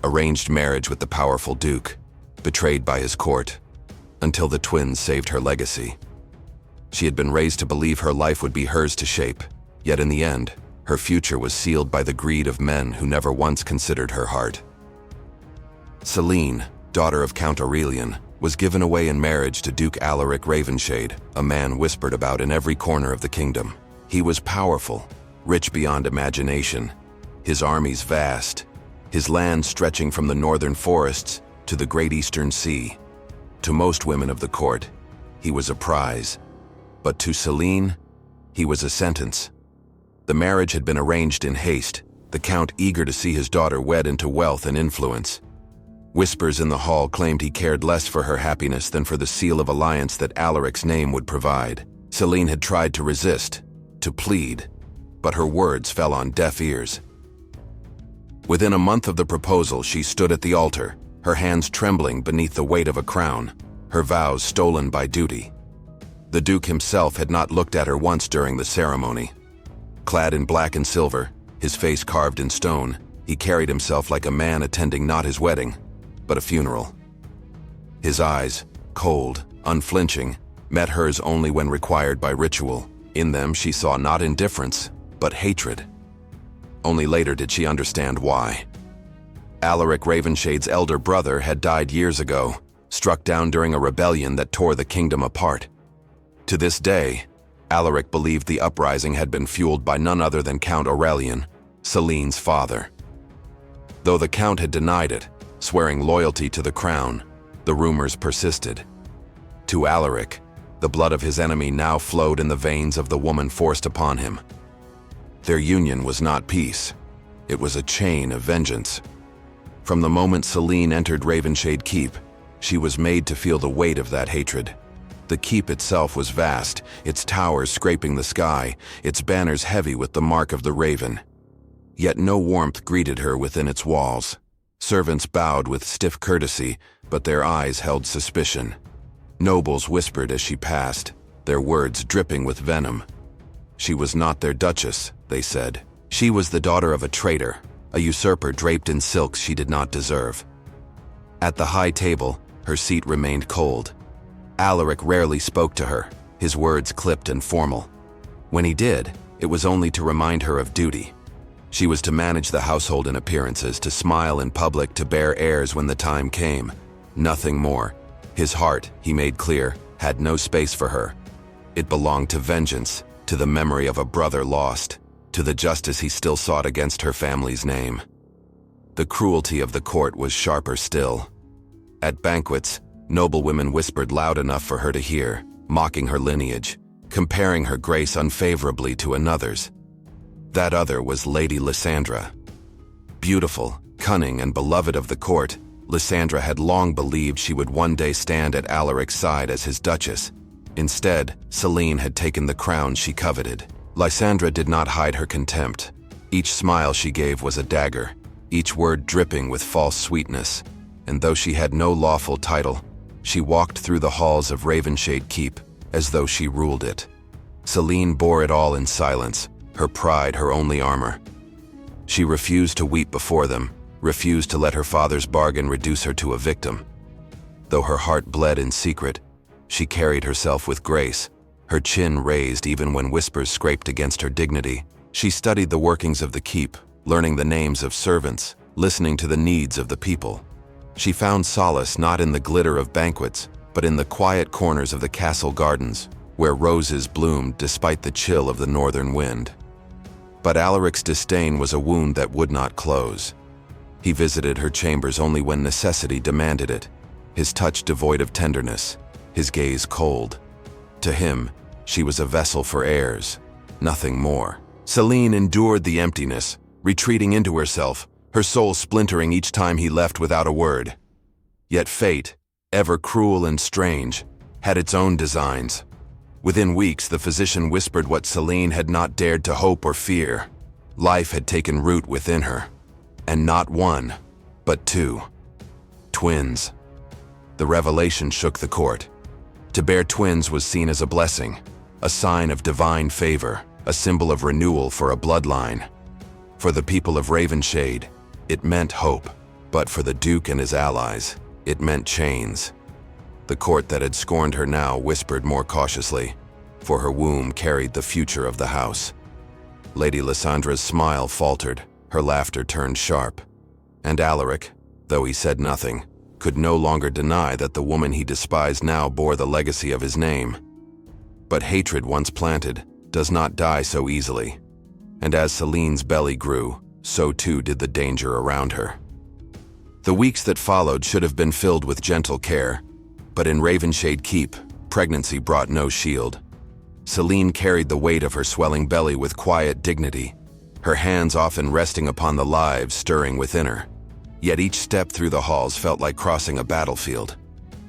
arranged marriage with the powerful Duke, betrayed by his court, until the twins saved her legacy. She had been raised to believe her life would be hers to shape, yet in the end, her future was sealed by the greed of men who never once considered her heart. Celine, daughter of Count Aurelian, was given away in marriage to Duke Alaric Ravenshade, a man whispered about in every corner of the kingdom. He was powerful, rich beyond imagination, his armies vast, his land stretching from the northern forests to the great eastern sea. To most women of the court, he was a prize, but to Celine, he was a sentence. The marriage had been arranged in haste, the count eager to see his daughter wed into wealth and influence. Whispers in the hall claimed he cared less for her happiness than for the seal of alliance that Alaric's name would provide. Celine had tried to resist, to plead, but her words fell on deaf ears. Within a month of the proposal, she stood at the altar, her hands trembling beneath the weight of a crown, her vows stolen by duty. The Duke himself had not looked at her once during the ceremony. Clad in black and silver, his face carved in stone, he carried himself like a man attending not his wedding, but a funeral. His eyes, cold, unflinching, met hers only when required by ritual. In them she saw not indifference, but hatred. Only later did she understand why. Alaric Ravenshade's elder brother had died years ago, struck down during a rebellion that tore the kingdom apart. To this day, Alaric believed the uprising had been fueled by none other than Count Aurelian, Celine's father. Though the count had denied it, swearing loyalty to the crown, the rumors persisted. To Alaric, the blood of his enemy now flowed in the veins of the woman forced upon him. Their union was not peace. It was a chain of vengeance. From the moment Celine entered Ravenshade Keep, she was made to feel the weight of that hatred. The keep itself was vast, its towers scraping the sky, its banners heavy with the mark of the raven. Yet no warmth greeted her within its walls. Servants bowed with stiff courtesy, but their eyes held suspicion. Nobles whispered as she passed, their words dripping with venom. She was not their Duchess, they said. She was the daughter of a traitor, a usurper draped in silks she did not deserve. At the high table, her seat remained cold. Alaric rarely spoke to her, his words clipped and formal. When he did, it was only to remind her of duty. She was to manage the household in appearances, to smile in public, to bear heirs when the time came. Nothing more. His heart, he made clear, had no space for her. It belonged to vengeance, to the memory of a brother lost, to the justice he still sought against her family's name. The cruelty of the court was sharper still. At banquets, noblewomen whispered loud enough for her to hear, mocking her lineage, comparing her grace unfavorably to another's. That other was Lady Lysandra. Beautiful, cunning, and beloved of the court, Lysandra had long believed she would one day stand at Alaric's side as his Duchess. Instead, Celine had taken the crown she coveted. Lysandra did not hide her contempt. Each smile she gave was a dagger, each word dripping with false sweetness. And though she had no lawful title, she walked through the halls of Ravenshade Keep as though she ruled it. Celine bore it all in silence, her pride her only armor. She refused to weep before them, refused to let her father's bargain reduce her to a victim. Though her heart bled in secret, she carried herself with grace, her chin raised even when whispers scraped against her dignity. She studied the workings of the keep, learning the names of servants, listening to the needs of the people. She found solace not in the glitter of banquets, but in the quiet corners of the castle gardens, where roses bloomed despite the chill of the northern wind. But Alaric's disdain was a wound that would not close. He visited her chambers only when necessity demanded it, his touch devoid of tenderness, his gaze cold. To him, she was a vessel for heirs, nothing more. Celine endured the emptiness, retreating into herself, her soul splintering each time he left without a word. Yet fate, ever cruel and strange, had its own designs. Within weeks, the physician whispered what Celine had not dared to hope or fear. Life had taken root within her. And not one, but two. Twins. The revelation shook the court. To bear twins was seen as a blessing, a sign of divine favor, a symbol of renewal for a bloodline. For the people of Ravenshade, it meant hope. But for the Duke and his allies, it meant chains. The court that had scorned her now whispered more cautiously, for her womb carried the future of the house. Lady Lysandra's smile faltered, her laughter turned sharp. And Alaric, though he said nothing, could no longer deny that the woman he despised now bore the legacy of his name. But hatred once planted does not die so easily. And as Celine's belly grew, so too did the danger around her. The weeks that followed should have been filled with gentle care, but in Ravenshade Keep, pregnancy brought no shield. Celine carried the weight of her swelling belly with quiet dignity, her hands often resting upon the lives stirring within her. Yet each step through the halls felt like crossing a battlefield.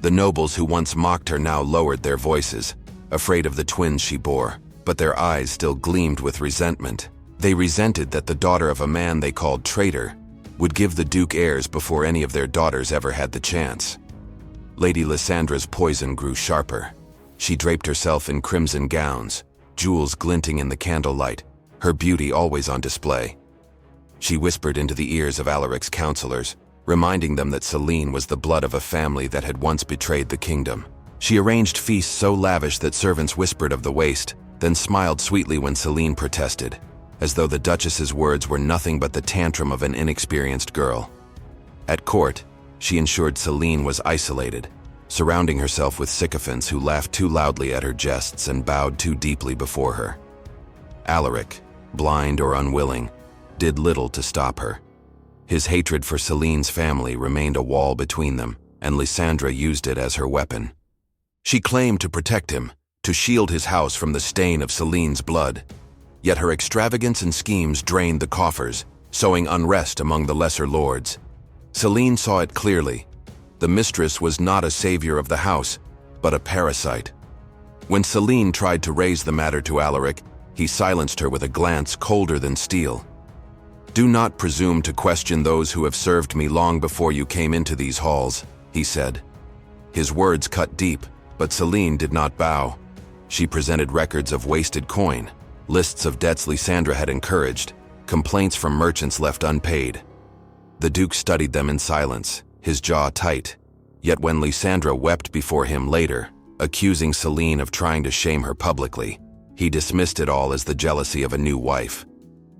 The nobles who once mocked her now lowered their voices, afraid of the twins she bore, but their eyes still gleamed with resentment. They resented that the daughter of a man they called traitor would give the Duke heirs before any of their daughters ever had the chance. Lady Lysandra's poison grew sharper. She draped herself in crimson gowns, jewels glinting in the candlelight, her beauty always on display. She whispered into the ears of Alaric's counselors, reminding them that Celine was the blood of a family that had once betrayed the kingdom. She arranged feasts so lavish that servants whispered of the waste, then smiled sweetly when Celine protested, as though the Duchess's words were nothing but the tantrum of an inexperienced girl. At court, she ensured Celine was isolated, surrounding herself with sycophants who laughed too loudly at her jests and bowed too deeply before her. Alaric, blind or unwilling, did little to stop her. His hatred for Celine's family remained a wall between them, and Lysandra used it as her weapon. She claimed to protect him, to shield his house from the stain of Celine's blood. Yet her extravagance and schemes drained the coffers, sowing unrest among the lesser lords. Celine saw it clearly. The mistress was not a savior of the house, but a parasite. When Celine tried to raise the matter to Alaric, he silenced her with a glance colder than steel. "Do not presume to question those who have served me long before you came into these halls," he said. His words cut deep, but Celine did not bow. She presented records of wasted coin, lists of debts Lysandra had encouraged, complaints from merchants left unpaid. The Duke studied them in silence, his jaw tight. Yet when Lysandra wept before him later, accusing Celine of trying to shame her publicly, he dismissed it all as the jealousy of a new wife.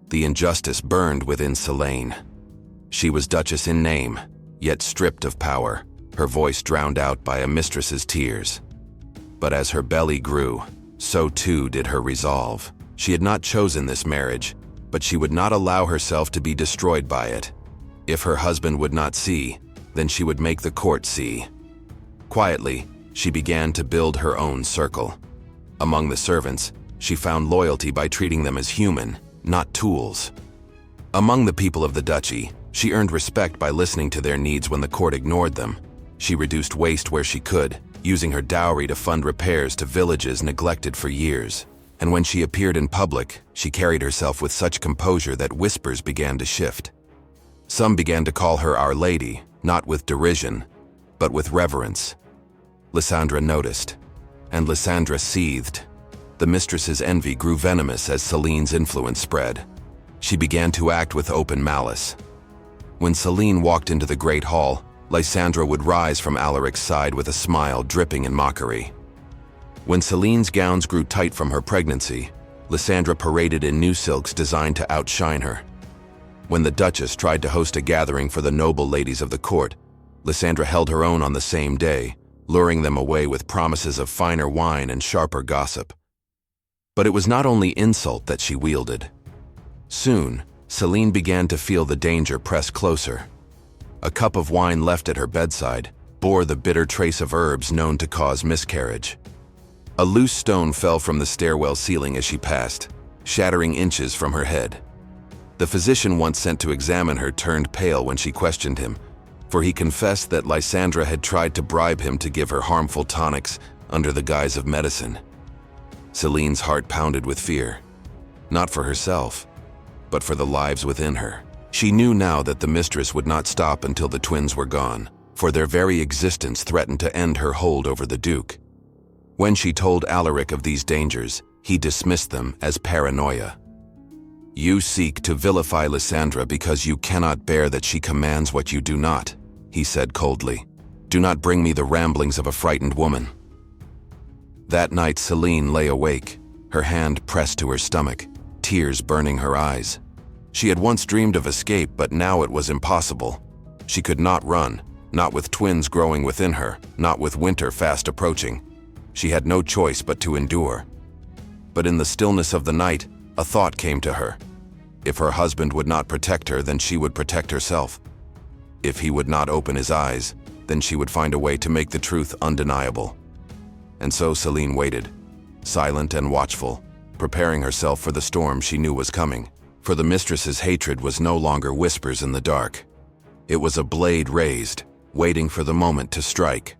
The injustice burned within Celine. She was Duchess in name, yet stripped of power, her voice drowned out by a mistress's tears. But as her belly grew, so too did her resolve. She had not chosen this marriage, but she would not allow herself to be destroyed by it. If her husband would not see, then she would make the court see. Quietly, she began to build her own circle. Among the servants, she found loyalty by treating them as human, not tools. Among the people of the duchy, she earned respect by listening to their needs when the court ignored them. She reduced waste where she could, using her dowry to fund repairs to villages neglected for years. And when she appeared in public, she carried herself with such composure that whispers began to shift. Some began to call her Our Lady, not with derision, but with reverence. Lysandra noticed, and Lysandra seethed. The mistress's envy grew venomous as Celine's influence spread. She began to act with open malice. When Celine walked into the great hall, Lysandra would rise from Alaric's side with a smile dripping in mockery. When Celine's gowns grew tight from her pregnancy, Lysandra paraded in new silks designed to outshine her. When the Duchess tried to host a gathering for the noble ladies of the court, Lysandra held her own on the same day, luring them away with promises of finer wine and sharper gossip. But it was not only insult that she wielded. Soon, Celine began to feel the danger press closer. A cup of wine left at her bedside bore the bitter trace of herbs known to cause miscarriage. A loose stone fell from the stairwell ceiling as she passed, shattering inches from her head. The physician once sent to examine her turned pale when she questioned him, for he confessed that Lysandra had tried to bribe him to give her harmful tonics under the guise of medicine. Celine's heart pounded with fear, not for herself, but for the lives within her. She knew now that the mistress would not stop until the twins were gone, for their very existence threatened to end her hold over the Duke. When she told Alaric of these dangers, he dismissed them as paranoia. "You seek to vilify Lysandra because you cannot bear that she commands what you do not," he said coldly. "Do not bring me the ramblings of a frightened woman." That night Selene lay awake, her hand pressed to her stomach, tears burning her eyes. She had once dreamed of escape, but now it was impossible. She could not run, not with twins growing within her, not with winter fast approaching. She had no choice but to endure. But in the stillness of the night, a thought came to her. If her husband would not protect her, then she would protect herself. If he would not open his eyes, then she would find a way to make the truth undeniable. And so Selene waited, silent and watchful, preparing herself for the storm she knew was coming. For the mistress's hatred was no longer whispers in the dark. It was a blade raised, waiting for the moment to strike.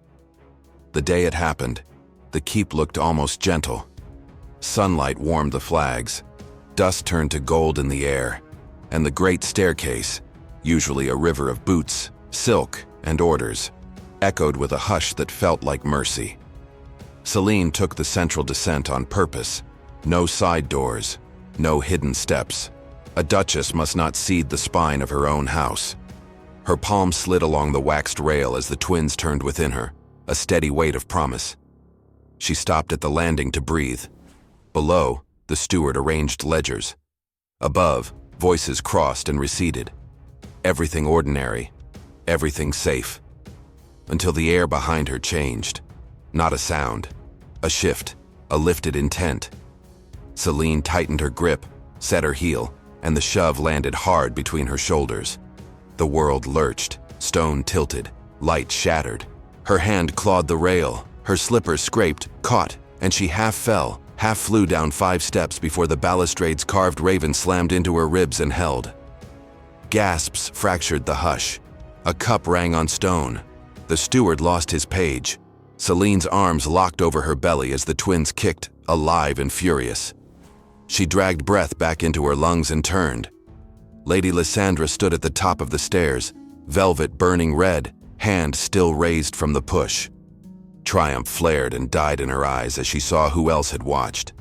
The day it happened, the keep looked almost gentle. Sunlight warmed the flags, dust turned to gold in the air, and the great staircase, usually a river of boots, silk, and orders, echoed with a hush that felt like mercy. Selene took the central descent on purpose. No side doors, no hidden steps. A duchess must not cede the spine of her own house. Her palm slid along the waxed rail as the twins turned within her, a steady weight of promise. She stopped at the landing to breathe. Below, the steward arranged ledgers. Above, voices crossed and receded. Everything ordinary, everything safe. Until the air behind her changed. Not a sound, a shift, a lifted intent. Selene tightened her grip, set her heel, and the shove landed hard between her shoulders. The world lurched, stone tilted, light shattered. Her hand clawed the rail, her slipper scraped, caught, and she half fell, half flew down 5 steps before the balustrade's carved raven slammed into her ribs and held. Gasps fractured the hush. A cup rang on stone. The steward lost his page. Selene's arms locked over her belly as the twins kicked, alive and furious. She dragged breath back into her lungs and turned. Lady Lysandra stood at the top of the stairs, velvet burning red, hand still raised from the push. Triumph flared and died in her eyes as she saw who else had watched.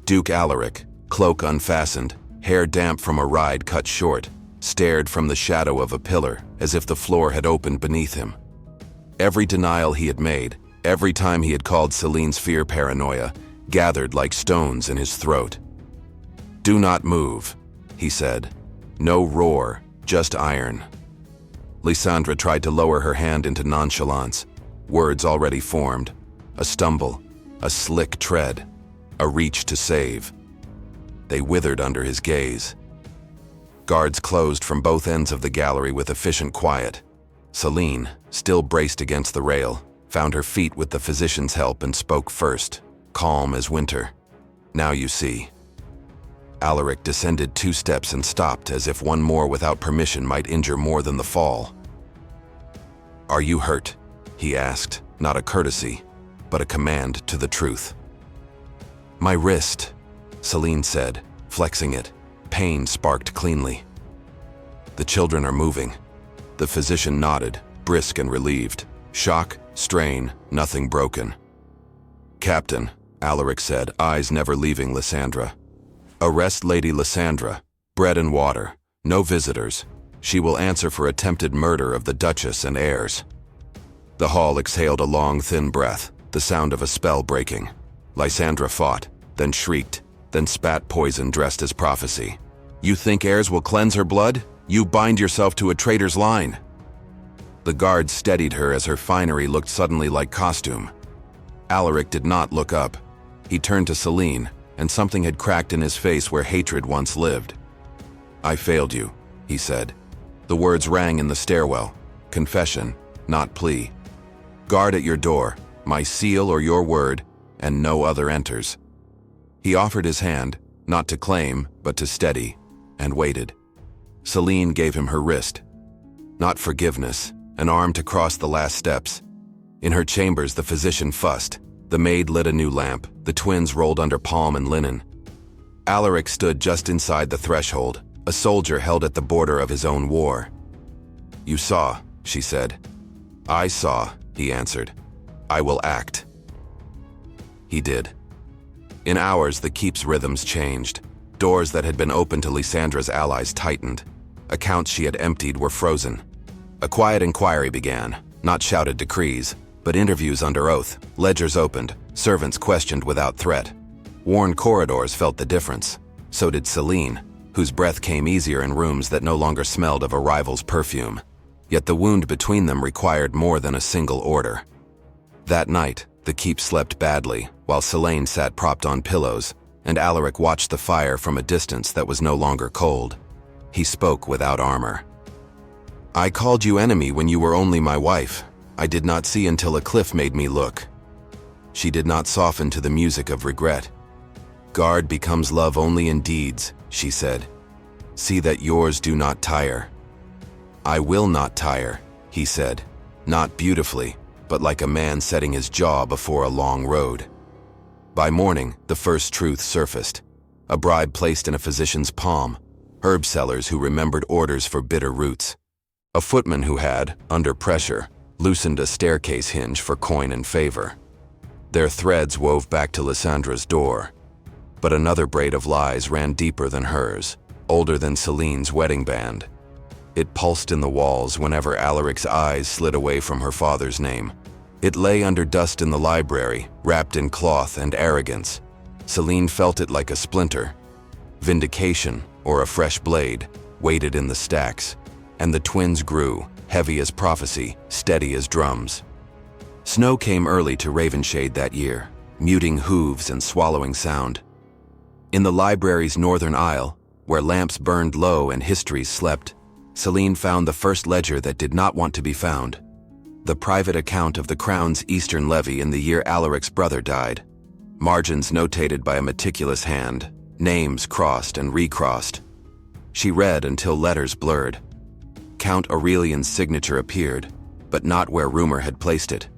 Duke Alaric, cloak unfastened, hair damp from a ride cut short, stared from the shadow of a pillar as if the floor had opened beneath him. Every denial he had made, every time he had called Selene's fear paranoia, gathered like stones in his throat. "Do not move," he said. "No roar, just iron." Lysandra tried to lower her hand into nonchalance, words already formed, a stumble, a slick tread, a reach to save. They withered under his gaze. Guards closed from both ends of the gallery with efficient quiet. Selene, still braced against the rail, found her feet with the physician's help and spoke first, calm as winter. "Now you see." Alaric descended 2 steps and stopped, as if one more without permission might injure more than the fall. "Are you hurt?" he asked, not a courtesy, but a command to the truth. "My wrist," Selene said, flexing it. Pain sparked cleanly. "The children are moving." The physician nodded, brisk and relieved. Shock, strain, nothing broken. "Captain," Alaric said, eyes never leaving Lysandra. "Arrest Lady Lysandra. Bread and water. No visitors. She will answer for attempted murder of the Duchess and heirs." The hall exhaled a long, thin breath, the sound of a spell breaking. Lysandra fought, then shrieked, then spat poison dressed as prophecy. "You think heirs will cleanse her blood? You bind yourself to a traitor's line." The guards steadied her as her finery looked suddenly like costume. Alaric did not look up. He turned to Selene, and something had cracked in his face where hatred once lived. "I failed you," he said. The words rang in the stairwell. Confession, not plea. "Guard at your door, my seal or your word, and no other enters." He offered his hand, not to claim, but to steady, and waited. Selene gave him her wrist. Not forgiveness, an arm to cross the last steps. In her chambers, the physician fussed. The maid lit a new lamp. The twins rolled under palm and linen. Alaric stood just inside the threshold, a soldier held at the border of his own war. "You saw," she said. "I saw," he answered. "I will act." He did. In hours, the keep's rhythms changed. Doors that had been opened to Lysandra's allies tightened. Accounts she had emptied were frozen. A quiet inquiry began, not shouted decrees, but interviews under oath, ledgers opened, servants questioned without threat. Worn corridors felt the difference. So did Celine, whose breath came easier in rooms that no longer smelled of a rival's perfume. Yet the wound between them required more than a single order. That night, the keep slept badly, while Celine sat propped on pillows, and Alaric watched the fire from a distance that was no longer cold. He spoke without armor. "I called you enemy when you were only my wife. I did not see until a cliff made me look." She did not soften to the music of regret. "Guard becomes love only in deeds," she said. "See that yours do not tire." "I will not tire," he said, not beautifully, but like a man setting his jaw before a long road. By morning, the first truth surfaced. A bribe placed in a physician's palm, herb sellers who remembered orders for bitter roots, a footman who had, under pressure, loosened a staircase hinge for coin and favor. Their threads wove back to Lysandra's door. But another braid of lies ran deeper than hers, older than Celine's wedding band. It pulsed in the walls whenever Alaric's eyes slid away from her father's name. It lay under dust in the library, wrapped in cloth and arrogance. Celine felt it like a splinter. Vindication, or a fresh blade, waited in the stacks, and the twins grew, heavy as prophecy, steady as drums. Snow came early to Ravenshade that year, muting hooves and swallowing sound. In the library's northern aisle, where lamps burned low and histories slept, Celine found the first ledger that did not want to be found. The private account of the Crown's Eastern levy in the year Alaric's brother died. Margins notated by a meticulous hand, names crossed and recrossed. She read until letters blurred. Count Aurelian's signature appeared, but not where rumor had placed it.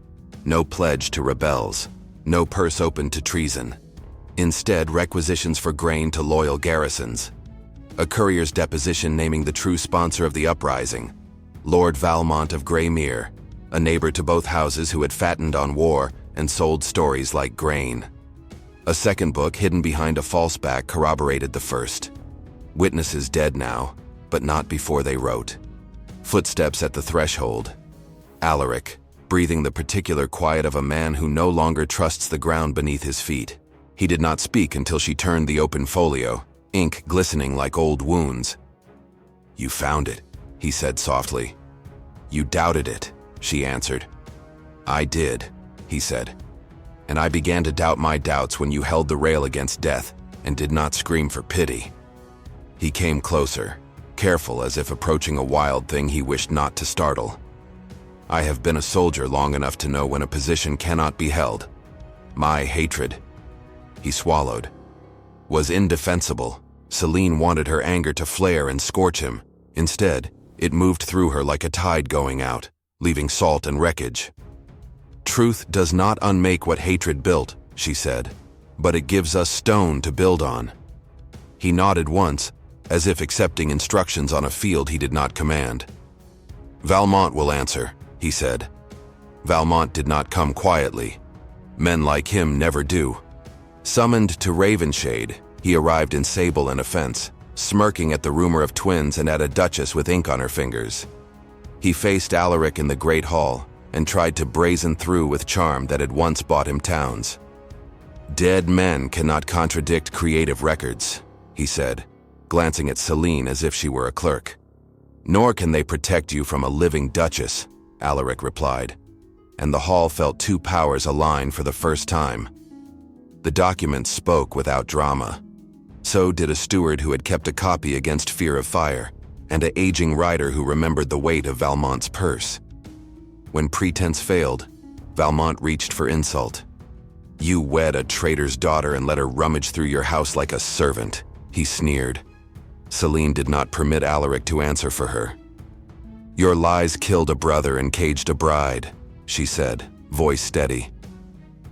No pledge to rebels, no purse open to treason. Instead, requisitions for grain to loyal garrisons. A courier's deposition naming the true sponsor of the uprising, Lord Valmont of Greymere, a neighbor to both houses who had fattened on war and sold stories like grain. A second book hidden behind a false back corroborated the first. Witnesses dead now, but not before they wrote. Footsteps at the threshold. Alaric, breathing the particular quiet of a man who no longer trusts the ground beneath his feet. He did not speak until she turned the open folio, ink glistening like old wounds. "You found it," he said softly. "You doubted it," she answered. "I did," he said. "And I began to doubt my doubts when you held the rail against death and did not scream for pity." He came closer, careful as if approaching a wild thing he wished not to startle. "I have been a soldier long enough to know when a position cannot be held. My hatred," he swallowed, "was indefensible." Celine wanted her anger to flare and scorch him. Instead, it moved through her like a tide going out, leaving salt and wreckage. "Truth does not unmake what hatred built," she said, "but it gives us stone to build on." He nodded once, as if accepting instructions on a field he did not command. "Valmont will answer," he said. Valmont did not come quietly. Men like him never do. Summoned to Ravenshade, he arrived in sable and offense, smirking at the rumor of twins and at a Duchess with ink on her fingers. He faced Alaric in the Great Hall and tried to brazen through with charm that had once bought him towns. "Dead men cannot contradict creative records," he said, glancing at Celine as if she were a clerk. "Nor can they protect you from a living Duchess," Alaric replied, and the hall felt two powers align for the first time. The documents spoke without drama. So did a steward who had kept a copy against fear of fire, and an aging rider who remembered the weight of Valmont's purse. When pretense failed, Valmont reached for insult. "You wed a traitor's daughter and let her rummage through your house like a servant," he sneered. Celine did not permit Alaric to answer for her. "Your lies killed a brother and caged a bride," she said, voice steady.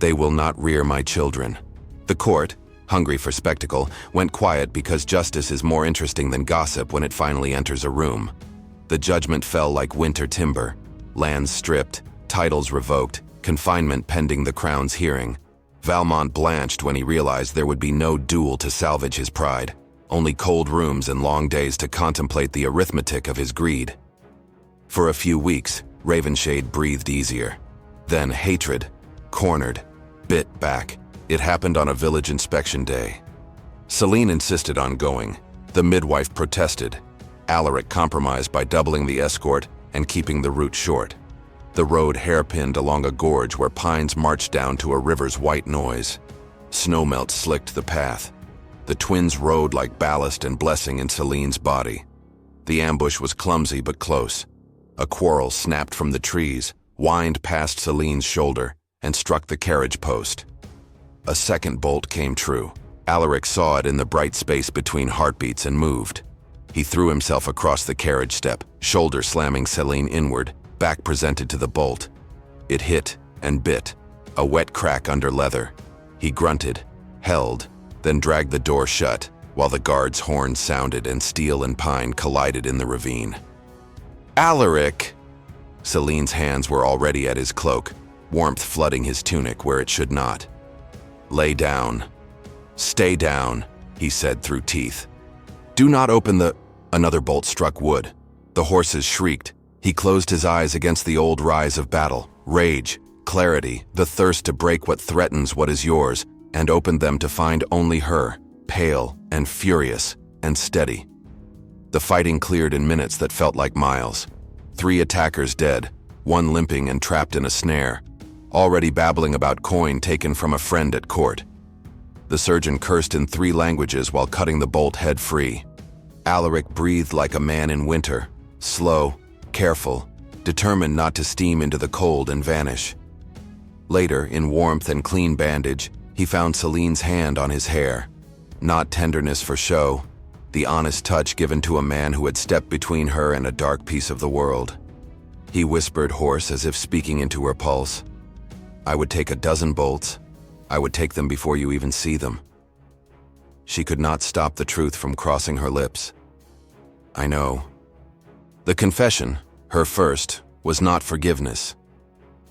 "They will not rear my children." The court, hungry for spectacle, went quiet because justice is more interesting than gossip when it finally enters a room. The judgment fell like winter timber. Lands stripped, titles revoked, confinement pending the Crown's hearing. Valmont blanched when he realized there would be no duel to salvage his pride, only cold rooms and long days to contemplate the arithmetic of his greed. For a few weeks, Ravenshade breathed easier. Then hatred, cornered, bit back. It happened on a village inspection day. Selene insisted on going. The midwife protested. Alaric compromised by doubling the escort and keeping the route short. The road hairpinned along a gorge where pines marched down to a river's white noise. Snowmelt slicked the path. The twins rode like ballast and blessing in Selene's body. The ambush was clumsy but close. A quarrel snapped from the trees, whined past Selene's shoulder, and struck the carriage post. A second bolt came true. Alaric saw it in the bright space between heartbeats and moved. He threw himself across the carriage step, shoulder slamming Selene inward, back presented to the bolt. It hit and bit, a wet crack under leather. He grunted, held, then dragged the door shut, while the guard's horn sounded and steel and pine collided in the ravine. Alaric! Selene's hands were already at his cloak, warmth flooding his tunic where it should not. Lay down. Stay down, he said through teeth. Do not open the... Another bolt struck wood. The horses shrieked. He closed his eyes against the old rise of battle, rage, clarity, the thirst to break what threatens what is yours, and opened them to find only her, pale and furious and steady. The fighting cleared in minutes that felt like miles. 3 attackers dead, 1 limping and trapped in a snare, already babbling about coin taken from a friend at court. The surgeon cursed in 3 languages while cutting the bolt head free. Alaric breathed like a man in winter, slow, careful, determined not to steam into the cold and vanish. Later, in warmth and clean bandage, he found Selene's hand on his hair. Not tenderness for show, the honest touch given to a man who had stepped between her and a dark piece of the world. He whispered hoarse as if speaking into her pulse. I would take 12 bolts. I would take them before you even see them. She could not stop the truth from crossing her lips. I know. The confession, her first, was not forgiveness.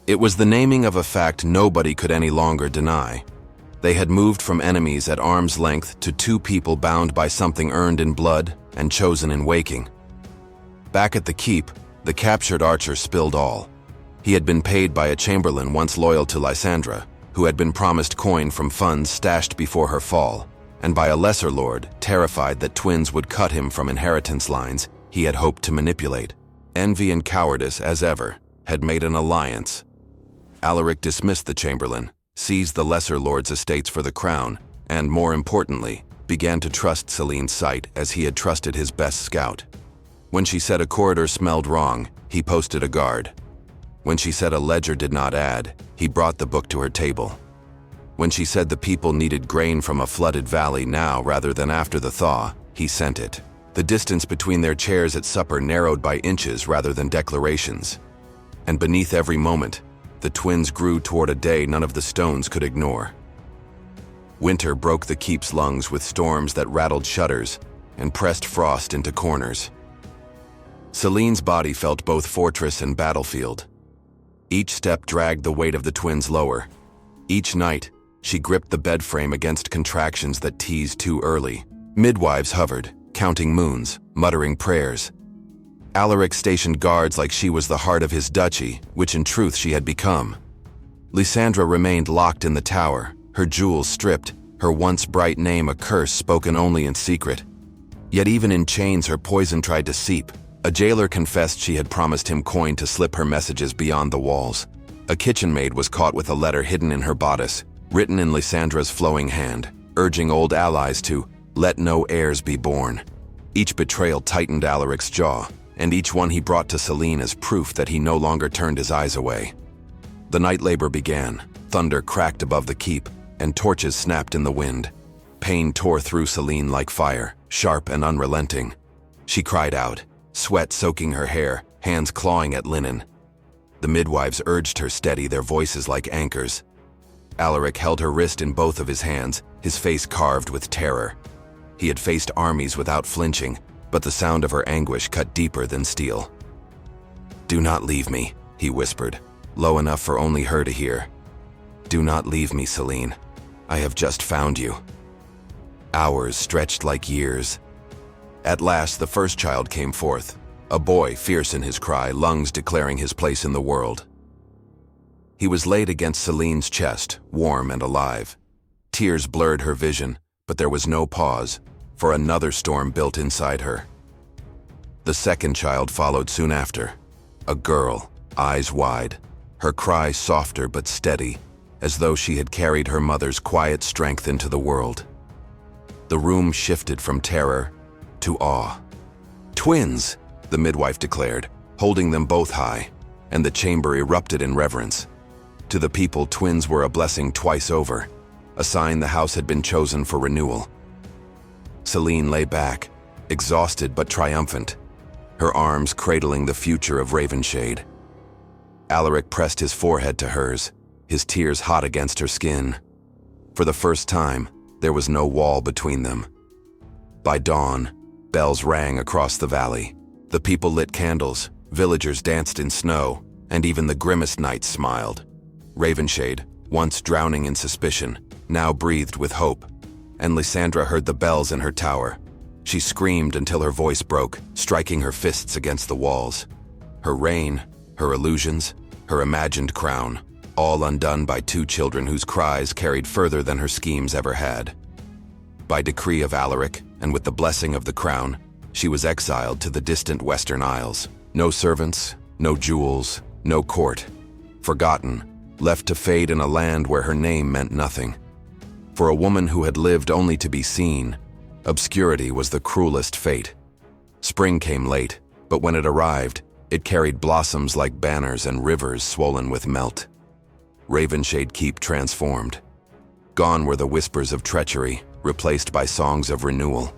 It was the naming of a fact nobody could any longer deny. They had moved from enemies at arm's length to 2 people bound by something earned in blood and chosen in waking. Back at the keep, the captured archer spilled all. He had been paid by a chamberlain once loyal to Lysandra, who had been promised coin from funds stashed before her fall, and by a lesser lord, terrified that twins would cut him from inheritance lines he had hoped to manipulate. Envy and cowardice, as ever, had made an alliance. Alaric dismissed the chamberlain, seized the lesser lord's estates for the crown, and, more importantly, began to trust Selene's sight as he had trusted his best scout. When she said a corridor smelled wrong, he posted a guard. When she said a ledger did not add, he brought the book to her table. When she said the people needed grain from a flooded valley now rather than after the thaw, he sent it. The distance between their chairs at supper narrowed by inches rather than declarations. And beneath every moment, the twins grew toward a day none of the stones could ignore. Winter broke the keep's lungs with storms that rattled shutters and pressed frost into corners. Selene's body felt both fortress and battlefield. Each step dragged the weight of the twins lower. Each night, she gripped the bed frame against contractions that teased too early. Midwives hovered, counting moons, muttering prayers. Alaric stationed guards like she was the heart of his duchy, which in truth she had become. Lysandra remained locked in the tower, her jewels stripped, her once bright name a curse spoken only in secret. Yet even in chains her poison tried to seep. A jailer confessed she had promised him coin to slip her messages beyond the walls. A kitchen maid was caught with a letter hidden in her bodice, written in Lysandra's flowing hand, urging old allies to let no heirs be born. Each betrayal tightened Alaric's jaw, and each one he brought to Selene as proof that he no longer turned his eyes away. The night labor began. Thunder cracked above the keep, and torches snapped in the wind. Pain tore through Selene like fire, sharp and unrelenting. She cried out, sweat soaking her hair, hands clawing at linen. The midwives urged her steady, their voices like anchors. Alaric held her wrist in both of his hands, his face carved with terror. He had faced armies without flinching, but the sound of her anguish cut deeper than steel. Do not leave me, he whispered, low enough for only her to hear. Do not leave me, Selene. I have just found you. Hours stretched like years. At last, the first child came forth, a boy fierce in his cry, lungs declaring his place in the world. He was laid against Celine's chest, warm and alive. Tears blurred her vision, but there was no pause, for another storm built inside her. The second child followed soon after, a girl, eyes wide, her cry softer but steady, as though she had carried her mother's quiet strength into the world. The room shifted from terror to awe. "Twins!" the midwife declared, holding them both high, and the chamber erupted in reverence. To the people, twins were a blessing twice over, a sign the house had been chosen for renewal. Celine lay back, exhausted but triumphant, her arms cradling the future of Ravenshade. Alaric pressed his forehead to hers, his tears hot against her skin. For the first time, there was no wall between them. By dawn, bells rang across the valley. The people lit candles, villagers danced in snow, and even the grimmest knights smiled. Ravenshade, once drowning in suspicion, now breathed with hope, and Lysandra heard the bells in her tower. She screamed until her voice broke, striking her fists against the walls. Her reign, her illusions, her imagined crown, all undone by two children whose cries carried further than her schemes ever had. By decree of Alaric, and with the blessing of the crown, she was exiled to the distant Western Isles. No servants, no jewels, no court. Forgotten, left to fade in a land where her name meant nothing. For a woman who had lived only to be seen, obscurity was the cruelest fate. Spring came late, but when it arrived, it carried blossoms like banners and rivers swollen with melt. Ravenshade Keep transformed. Gone were the whispers of treachery, replaced by songs of renewal.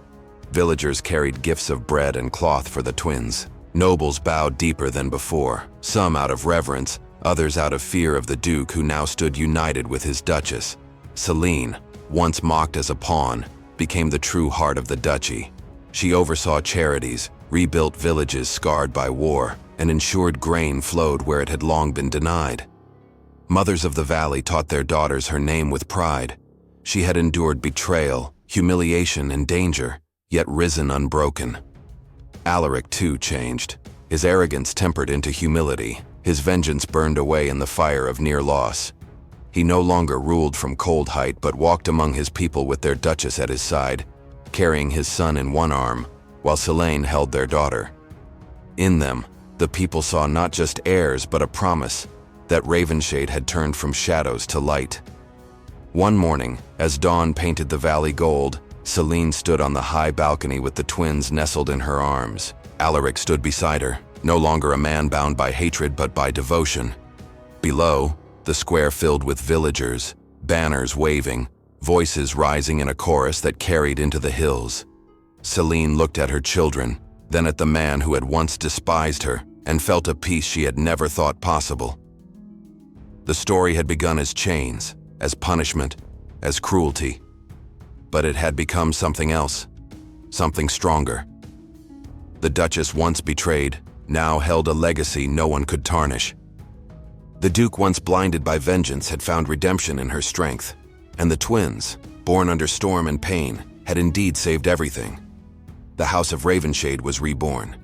Villagers carried gifts of bread and cloth for the twins. Nobles bowed deeper than before, some out of reverence, others out of fear of the Duke who now stood united with his Duchess. Celine, once mocked as a pawn, became the true heart of the duchy. She oversaw charities, rebuilt villages scarred by war, and ensured grain flowed where it had long been denied. Mothers of the valley taught their daughters her name with pride. She had endured betrayal, humiliation, and danger, yet risen unbroken. Alaric too changed, his arrogance tempered into humility, his vengeance burned away in the fire of near loss. He no longer ruled from cold height but walked among his people with their Duchess at his side, carrying his son in one arm, while Celine held their daughter. In them, the people saw not just heirs but a promise that Ravenshade had turned from shadows to light. One morning, as dawn painted the valley gold, Celine stood on the high balcony with the twins nestled in her arms. Alaric stood beside her, no longer a man bound by hatred but by devotion. Below, the square filled with villagers, banners waving, voices rising in a chorus that carried into the hills. Celine looked at her children, then at the man who had once despised her, and felt a peace she had never thought possible. The story had begun as chains, as punishment, as cruelty. But it had become something else, something stronger. The Duchess, once betrayed, now held a legacy no one could tarnish. The Duke, once blinded by vengeance, had found redemption in her strength, and the twins, born under storm and pain, had indeed saved everything. The House of Ravenshade was reborn.